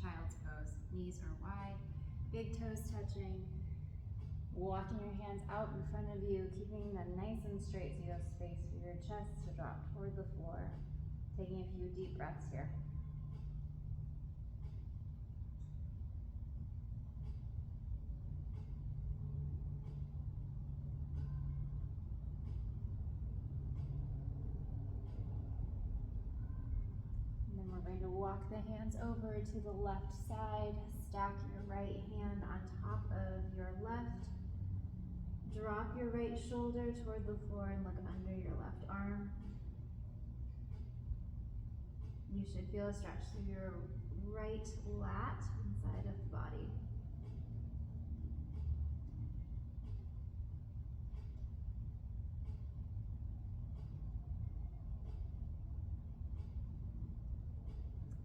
child's pose. Knees are wide, big toes touching. Walking your hands out in front of you, keeping them nice and straight so you have space for your chest to drop toward the floor. Taking a few deep breaths here. And then we're going to walk the hands over to the left side. Stack your right hand on top of your left. Drop your right shoulder toward the floor and look under your left arm. You should feel a stretch through your right lat inside of the body.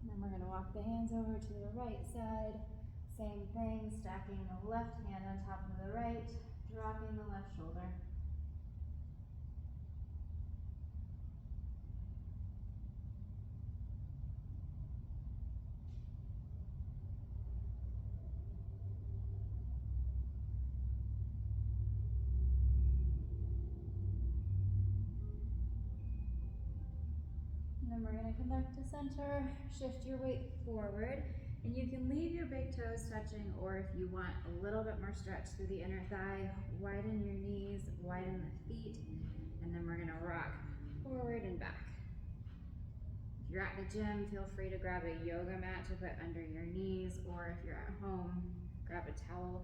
And then we're going to walk the hands over to the right side. Same thing, stacking the left hand on top of the right, dropping the left shoulder. And then we're going to come back to center, shift your weight forward, and you can leave your big toes touching, or if you want a little bit more stretch through the inner thigh, widen your knees, widen the feet, and then we're going to rock forward and back. If you're at the gym, feel free to grab a yoga mat to put under your knees, or if you're at home, grab a towel.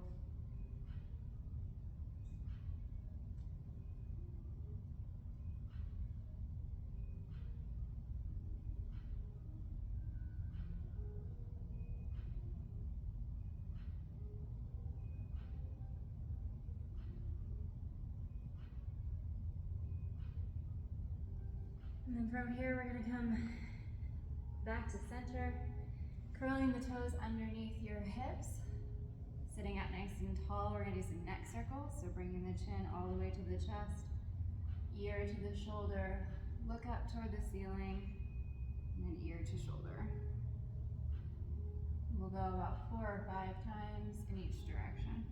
And then from here, we're going to come back to center, curling the toes underneath your hips, sitting up nice and tall. We're going to do some neck circles, so bringing the chin all the way to the chest, ear to the shoulder, look up toward the ceiling, and then ear to shoulder. We'll go about 4 or 5 times in each direction.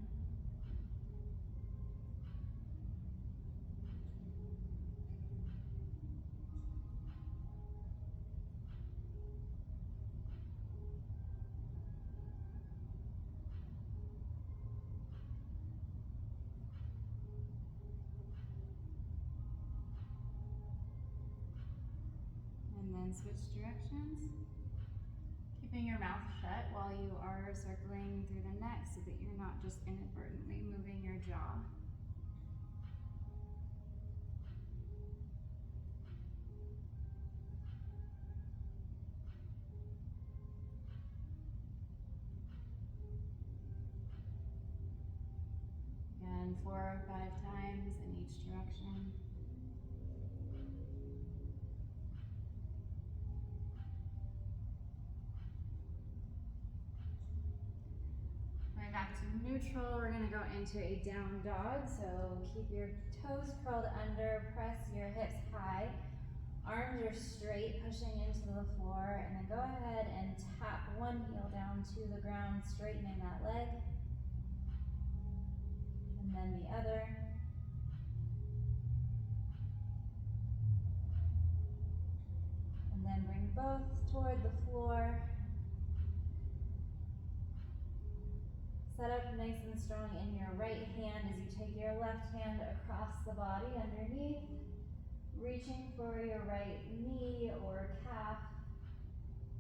And then switch directions. Keeping your mouth shut while you are circling through the neck so that you're not just inadvertently moving your jaw. Again, 4 or 5 times in each direction. Back to neutral, we're going to go into a down dog, so keep your toes curled under, press your hips high, arms are straight, pushing into the floor, and then go ahead and tap one heel down to the ground, straightening that leg, and then the other. And then bring both toward the floor. Set up nice and strong in your right hand as you take your left hand across the body underneath, reaching for your right knee or calf,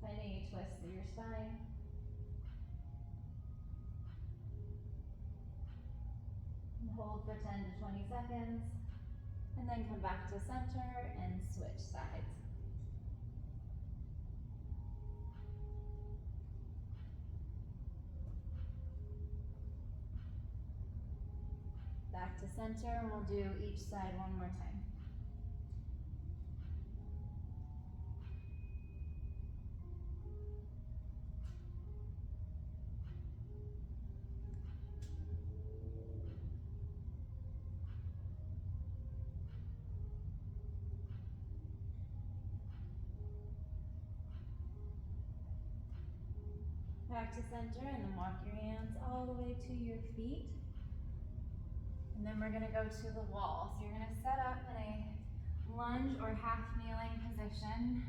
finding a twist through your spine. And hold for 10 to 20 seconds, and then come back to center and switch sides. Back to center, and we'll do each side one more time. back to center, and then walk your hands all the way to your feet. And then we're gonna go to the wall. So you're gonna set up in a lunge or half kneeling position.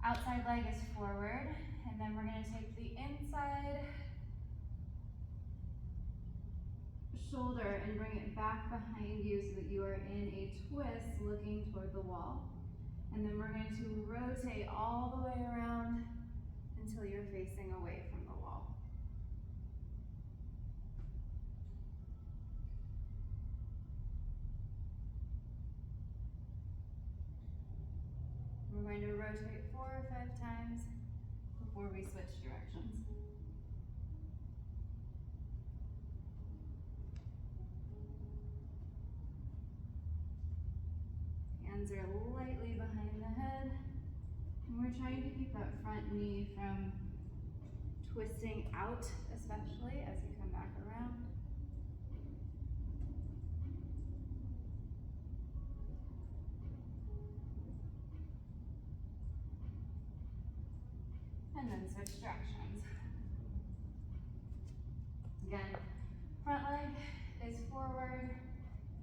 Outside leg is forward, and then we're gonna take the inside shoulder and bring it back behind you so that you are in a twist looking toward the wall. And then we're going to rotate all the way around until you're facing away from the wall. We're going to rotate 4 or 5 times before we switch directions. Hands are lightly behind the head, and we're trying to keep that front knee from twisting out, especially as you come back around. And then switch directions. Again, front leg is forward,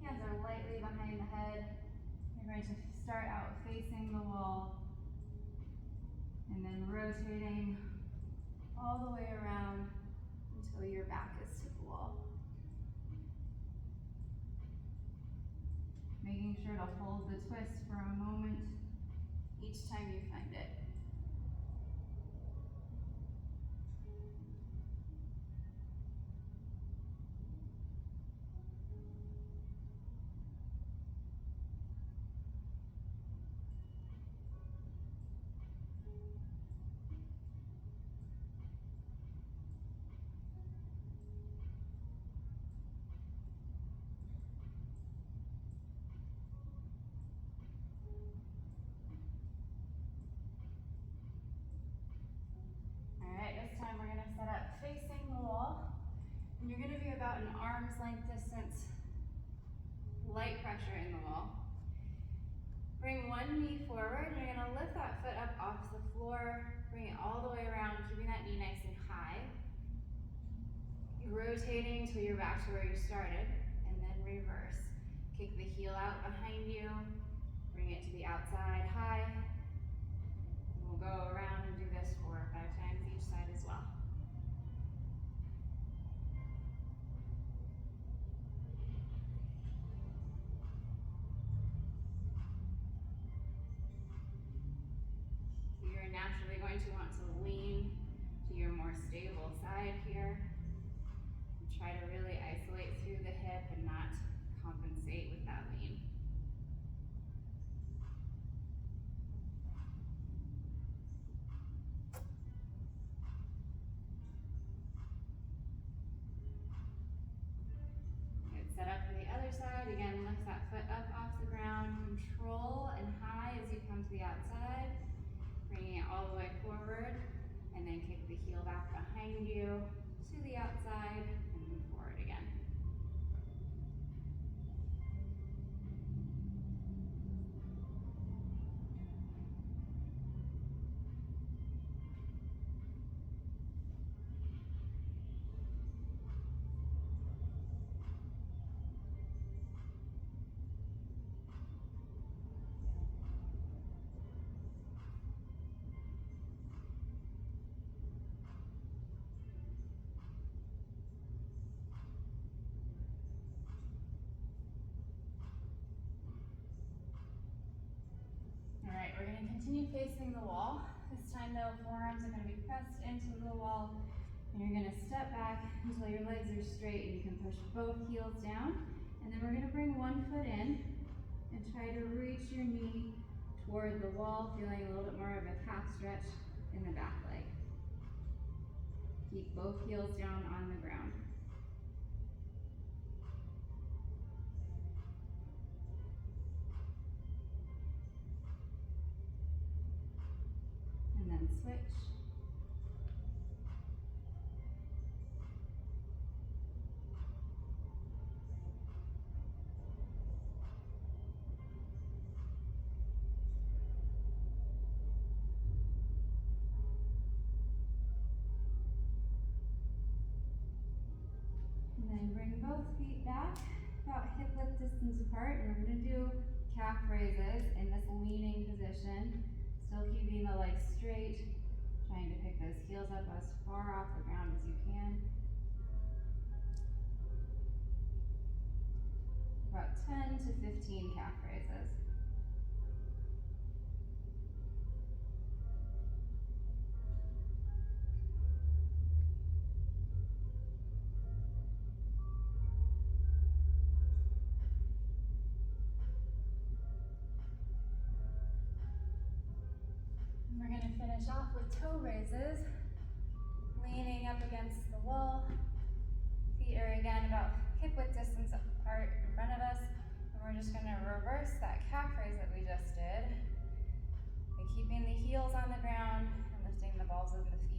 hands are lightly behind the head. You're going to start out facing the wall and then rotating all the way around until your back is to the wall. Making sure to hold the twist for a moment each time you find it. And you're going to be about an arm's length distance, light pressure in the wall. Bring one knee forward. You're going to lift that foot up off the floor, bring it all the way around, keeping that knee nice and high. You're rotating until you're back to where you started, and then reverse. Kick the heel out behind you, bring it to the outside high. And we'll go around and do this 4 or 5 times each side as well. Naturally going to want to lean to your more stable side here. And try to really isolate through the hip and not compensate with that lean. Good, set up for the other side. Again, lift that foot up off the ground. Control and high as you come to the outside. Bringing it all the way forward, and then kick the heel back behind you to the outside and move forward again. Alright, we're going to continue facing the wall. This time though, forearms are going to be pressed into the wall, and you're going to step back until your legs are straight and you can push both heels down. And then we're going to bring one foot in and try to reach your knee toward the wall, feeling a little bit more of a calf stretch in the back leg. Keep both heels down on the ground. And then switch. distance apart, and we're gonna do calf raises in this leaning position, still keeping the legs straight, trying to pick those heels up as far off the ground as you can. About 10 to 15 calf raises. We're going to finish off with toe raises, leaning up against the wall. Feet are again about hip width distance apart in front of us. And we're just going to reverse that calf raise that we just did by keeping the heels on the ground and lifting the balls of the feet.